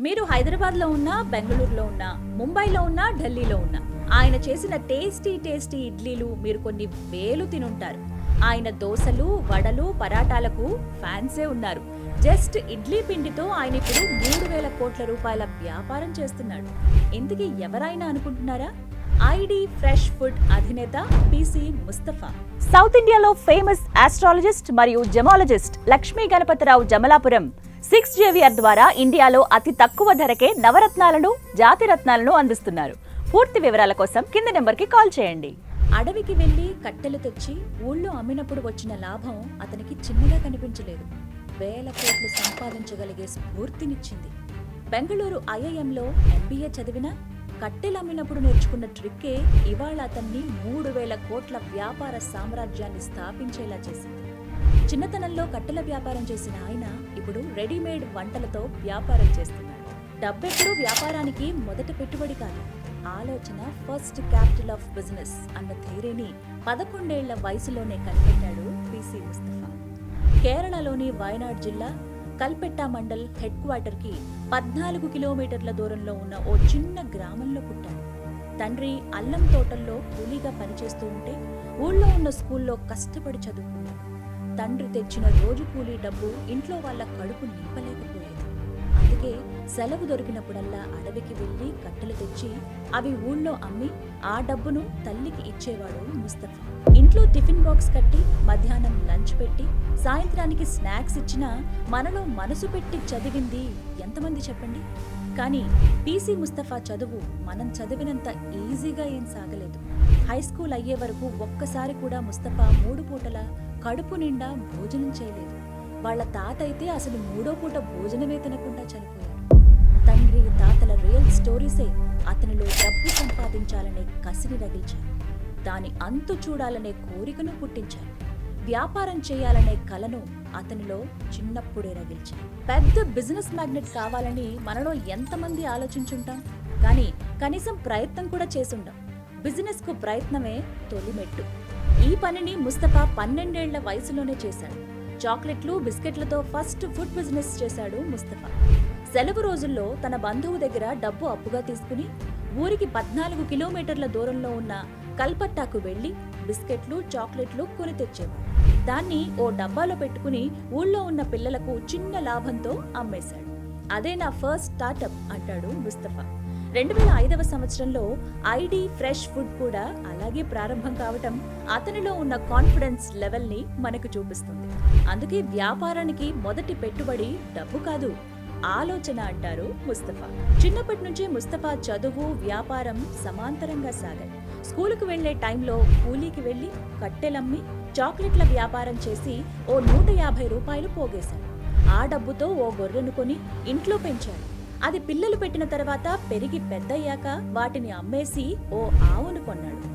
మీరు హైదరాబాద్లో ఉన్నా, బెంగళూరులో ఉన్నా, ముంబైలో ఉన్నా, ఢిల్లీలో ఉన్నా ఆయన చేసిన టేస్టీ ఇడ్లీలు మీరు కొన్ని వేలు తినుంటారు. ఆయన దోసలు, వడలు, పరాటాలకు ఫ్యాన్సే ఉన్నారు. జస్ట్ ఇడ్లీ పిండితో ఆయన ఇప్పుడు 3,000 కోట్ల రూపాయల వ్యాపారం చేస్తున్నాడు. ఇంతకీ ఎవరైనా అనుకుంటున్నారా? ఐడి ఫ్రెష్ ఫుడ్ అధినేత పీసీ ముస్తఫా. సౌత్ ఇండియాలో ఫేమస్ ఆస్ట్రాలజిస్ట్ మరియు జెమాలజిస్ట్ లక్ష్మీ గణపతిరావు జమలాపురం 6JVR ద్వారా ఇండియాలో అతి తక్కువ ధరకే నవరత్నాలను, జాతిరత్నాలను అందిస్తున్నారు. పూర్తి వివరాల కోసం కింద నెంబర్కి కాల్ చేయండి. అడవికి వెళ్లి కట్టెలు తెచ్చి ఊళ్ళో అమ్మినప్పుడు వచ్చిన లాభం అతనికి చిన్నగా కనిపించలేదు. వేల కోట్లు సంపాదించగలిగే స్ఫూర్తినిచ్చింది. బెంగళూరు IIMలో MBA చదివిన కట్టెలమ్మినప్పుడు నేర్చుకున్న ట్రిక్కే ఇవాళ అతన్ని 3,000 కోట్ల వ్యాపార సామ్రాజ్యాన్ని స్థాపించేలా చేసింది. చిన్నతనంలో కట్టెల వ్యాపారం చేసిన ఆయన ఇప్పుడు రెడీమేడ్ వంటలతో వ్యాపారం చేస్తున్నారు. డబ్బెప్పుడు వ్యాపారానికి మొదటి పెట్టుబడి కాదు, ఆలోచన ఫస్ట్ క్యాపిటల్ ఆఫ్ బిజినెస్ అన్న థియరీని 11 ఏళ్ల వయసులోనే కనిపెట్టాడు పీసీ ముస్తఫా. కేరళలోని వయనాడ్ జిల్లా కల్పెట్టా మండల్ హెడ్ క్వార్టర్కి 14 కిలోమీటర్ల దూరంలో ఉన్న ఓ చిన్న గ్రామంలో పుట్టాడు. తండ్రి అల్లం తోటల్లో కూలీగా పనిచేస్తూ ఉంటే ఊళ్ళో ఉన్న స్కూల్లో కష్టపడి చదువుకున్నాడు. తండ్రి తెచ్చిన రోజు కూలీ డబ్బు ఇంట్లో వాళ్ళ కడుపు నింపలేకపోయేది. అందుకే సెలవు దొరికినప్పుడల్లా అడవికి వెళ్లి కట్టెలు తెచ్చి అవి ఊళ్ళో అమ్మి ఆ డబ్బును తల్లికి ఇచ్చేవాడు ముస్తఫా. ఇంట్లో టిఫిన్ బాక్స్ కట్టి మధ్యాహ్నం లంచ్ పెట్టి సాయంత్రానికి స్నాక్స్ ఇచ్చినా మనలో మనసు పెట్టి చదివింది ఎంతమంది చెప్పండి? కానీ పీసీ ముస్తఫా చదువు మనం చదివినంత ఈజీగా ఏం సాగలేదు. హై స్కూల్ అయ్యే వరకు ఒక్కసారి కూడా ముస్తఫా 3 పూటల కడుపు నిండా భోజనం చేయలేదు. వాళ్ల తాత అయితే అసలు 3వ పూట భోజనమే తినకుండా చనిపోయాడు. తండ్రి తాతల రియల్ స్టోరీసే అతనిలో డబ్బు సంపాదించాలనే కసిని రగిల్చారు. దాని అంతు చూడాలనే కోరికను పుట్టించారు. వ్యాపారం చేయాలనే కలను అతనిలో చిన్నప్పుడే రగిల్చారు. పెద్ద బిజినెస్ మ్యాగ్నెట్ కావాలని మనలో ఎంతమంది ఆలోచించుంటాం, కానీ కనీసం ప్రయత్నం కూడా చేసుంటాం. బిజినెస్ కు ప్రయత్నమే తొలిమెట్టు. ఈ పనిని ముస్తఫా 12 ఏళ్ల వయసులోనే చేశాడు. చాక్లెట్లు, బిస్కెట్లతో ఫస్ట్ ఫుడ్ బిజినెస్ చేశాడు ముస్తఫా. సెలవు రోజుల్లో తన బంధువు దగ్గర డబ్బు అప్పుగా తీసుకుని ఊరికి 14 కిలోమీటర్ల దూరంలో ఉన్న కల్పట్టాకు వెళ్లి బిస్కెట్లు, చాక్లెట్లు కొని తెచ్చేవాడు. దాన్ని ఓ డబ్బాలో పెట్టుకుని ఊళ్ళో ఉన్న పిల్లలకు చిన్న లాభంతో అమ్మేశాడు. అదే నా ఫస్ట్ స్టార్టప్ అంటాడు ముస్తఫా. 2005వ సంవత్సరంలో ఐడి ఫ్రెష్ ఫుడ్ కూడా అలాగే ప్రారంభం కావటం అతనిలో ఉన్న కాన్ఫిడెన్స్ లెవెల్ని మనకు చూపిస్తుంది. అందుకే వ్యాపారానికి మొదటి పెట్టుబడి డబ్బు కాదు, ఆలోచన అంటారు ముస్తఫా. చిన్నప్పటి నుంచి ముస్తఫా చదువు, వ్యాపారం సమాంతరంగా సాగాయి. స్కూలుకు వెళ్లే టైంలో కూలీకి వెళ్లి కట్టెలమ్మి చాక్లెట్ల వ్యాపారం చేసి ఓ 150 రూపాయలు పోగేశాడు. ఆ డబ్బుతో ఓ గొర్రెను కొని ఇంట్లో పెంచాడు. అది పిల్లలు పెట్టిన తర్వాత పెరిగి పెద్దయ్యాక వాటిని అమ్మేసి ఓ ఆవును కొన్నాడు.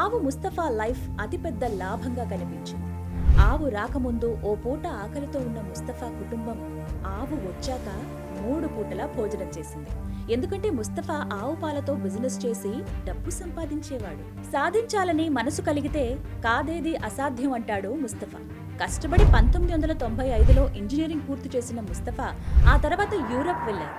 ఆవు ముస్తఫా లైఫ్ అతిపెద్ద లాభంగా కనిపించింది. ఆవు రాకముందు ఓ పూట ఆకలితో ఉన్న ముస్తఫా కుటుంబం ఆవు వచ్చాక 3 పూటల భోజనం చేసింది. ఎందుకంటే ముస్తఫా ఆవు పాలతో బిజినెస్ చేసి డబ్బు సంపాదించేవాడు. సాధించాలని మనసు కలిగితే కాదేది అసాధ్యం అంటాడు ముస్తఫా. కష్టపడి 1995లో ఇంజనీరింగ్ పూర్తి చేసిన ముస్తఫా ఆ తర్వాత యూరప్ వెళ్లారు,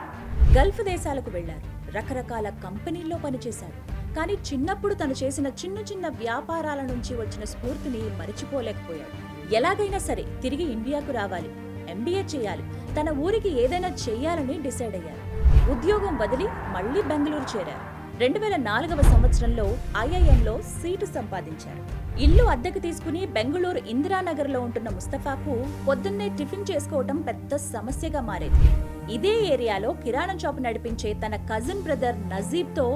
గల్ఫ్ దేశాలకు వెళ్లారు, రకరకాల కంపెనీల్లో పనిచేశాడు. కానీ చిన్నప్పుడు తను చేసిన చిన్న వ్యాపారాల నుంచి వచ్చిన స్ఫూర్తిని మరిచిపోలేకపోయాడు. ఎలాగైనా సరే తిరిగి ఇండియాకు రావాలి, MBA చేయాలి, తన ఊరికి ఏదైనా చెయ్యాలని డిసైడ్ అయ్యారు. ఉద్యోగం వదిలి మళ్లీ బెంగళూరు చేరారు. 2004వ సంవత్సరంలో IIMలో సీటు సంపాదించారు. ఇల్లు అద్దెకు తీసుకుని బెంగళూరు ఇందిరానగర్లో ఉంటున్న ముస్తఫాకు పొద్దున్నే టిఫిన్ చేసుకోవటం పెద్ద సమస్యగా మారేది. ఇదే ఏరియాలో కిరాణా షాపు నడిపించే తన కజిన్ బ్రదర్ నజీబ్తో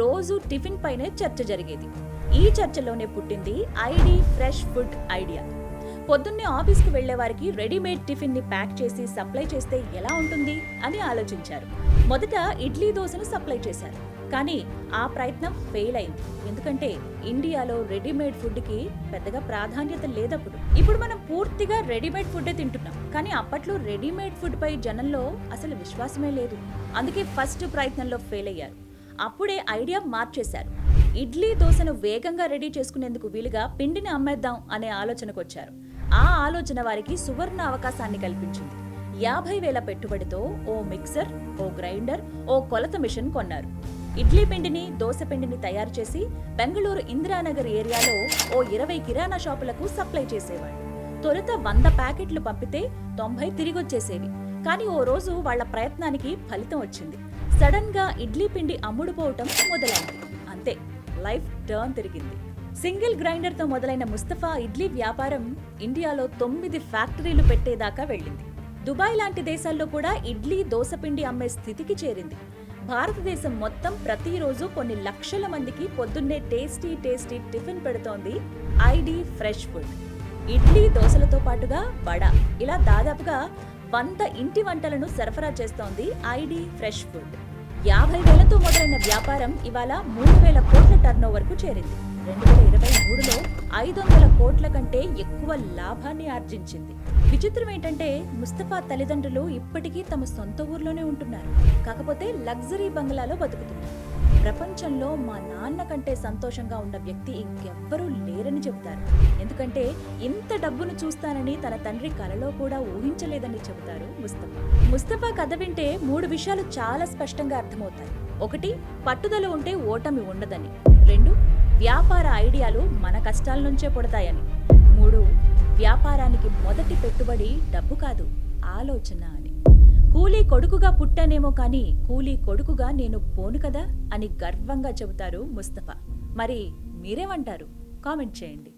రోజు టిఫిన్ పైనే చర్చ జరిగేది. ఈ చర్చలోనే పుట్టింది ఐడి ఫ్రెష్ ఫుడ్ ఐడియా. పొద్దున్నే ఆఫీస్కు వెళ్లే వారికి రెడీమేడ్ టిఫిన్ ని ప్యాక్ చేసి సప్లై చేస్తే ఎలా ఉంటుంది అని ఆలోచించారు. మొదట ఇడ్లీ, దోశను సప్లై చేశారు. కానీ ఆ ప్రయత్నం ఫెయిల్ అయింది. ఎందుకంటే ఇండియాలో రెడీమేడ్ ఫుడ్ కి పెద్దగా ప్రాధాన్యత లేదప్పుడు. ఇప్పుడు మనం పూర్తిగా రెడీమేడ్ ఫుడ్డే తింటున్నాం. కానీ అప్పట్లో రెడీమేడ్ ఫుడ్ పై జనంలో అసలు విశ్వాసమే లేదు. అందుకే ఫస్ట్ ప్రయత్నంలో ఫెయిల్ అయ్యారు. అప్పుడే ఐడియా మార్చేశారు. ఇడ్లీ, దోశను వేగంగా రెడీ చేసుకునేందుకు వీలుగా పిండిని అమ్మేద్దాం అనే ఆలోచనకు వచ్చారు. ఆ ఆలోచన వారికి సువర్ణ అవకాశాన్ని కల్పించింది. 50,000 పెట్టుబడితో ఓ మిక్సర్, ఓ గ్రైండర్, ఓ కొలత మిషన్ కొన్నారు. ఇడ్లీ పిండిని, దోశ పిండిని తయారు చేసి బెంగళూరు ఇందిరానగర్ ఏరియాలో ఓ 20 కిరాణా షాపులకు సప్లై చేసేవాడు. తొలుత 100 ప్యాకెట్లు పంపితే 90 తిరిగొచ్చేసేవి. కానీ ఓ రోజు వాళ్ల ప్రయత్నానికి ఫలితం వచ్చింది. సడన్ గా ఇడ్లీ పిండి అమ్ముడుపోవటం మొదలైంది. అంతే, లైఫ్ టర్న్ తిరిగింది. సింగిల్ గ్రైండర్ తో మొదలైన ముస్తఫా ఇడ్లీ వ్యాపారం ఇండియాలో 9 ఫ్యాక్టరీలు పెట్టేదాకా వెళ్ళింది. దుబాయ్ లాంటి దేశాల్లో కూడా ఇడ్లీ, దోసపిండి అమ్మే స్థితికి చేరింది. భారతదేశం మొత్తం ప్రతిరోజు కొన్ని లక్షల మందికి పొద్దున్నే టేస్టీ టిఫిన్ పెడుతోంది ఐడి ఫ్రెష్ ఫుడ్. ఇడ్లీ, దోశలతో పాటుగా వడ, ఇలా దాదాపుగా 100 ఇంటి వంటలను సరఫరా చేస్తోంది ఐడి ఫ్రెష్ ఫుడ్. 50,000తో మొదలైన వ్యాపారం ఇవాళ 3,000 కోట్ల టర్నోవర్కు చేరింది. 2023లో 500 కోట్ల కంటే ఎక్కువ లాభాన్ని ఆర్జించింది. విచిత్రం ఏంటంటే ముస్తఫా తల్లిదండ్రులు ఇప్పటికీ తమ సొంత ఊర్లోనే ఉంటున్నారు. కాకపోతే లగ్జరీ బంగ్లాలో బతుకుతున్నారు. ప్రపంచంలో మా నాన్న కంటే సంతోషంగా ఉన్న వ్యక్తి ఇంకెవ్వరూ లేరని చెబుతారు. ఎందుకంటే ఇంత డబ్బును చూస్తానని తన తండ్రి కలలో కూడా ఊహించలేదని చెబుతారు ముస్తఫా. ముస్తఫా కథ వింటే 3 విషయాలు చాలా స్పష్టంగా అర్థమవుతాయి. 1, పట్టుదల ఉంటే ఓటమి ఉండదని. 2, వ్యాపార ఐడియాలు మన కష్టాల నుంచే పుడతాయని. 3, వ్యాపారానికి మొదటి పెట్టుబడి డబ్బు కాదు, ఆలోచన అని. కూలీ కొడుకుగా పుట్టానేమో కానీ కూలీ కొడుకుగా నేను పోను కదా అని గర్వంగా చెబుతారు ముస్తఫా. మరి మీరేమంటారు? కామెంట్ చేయండి.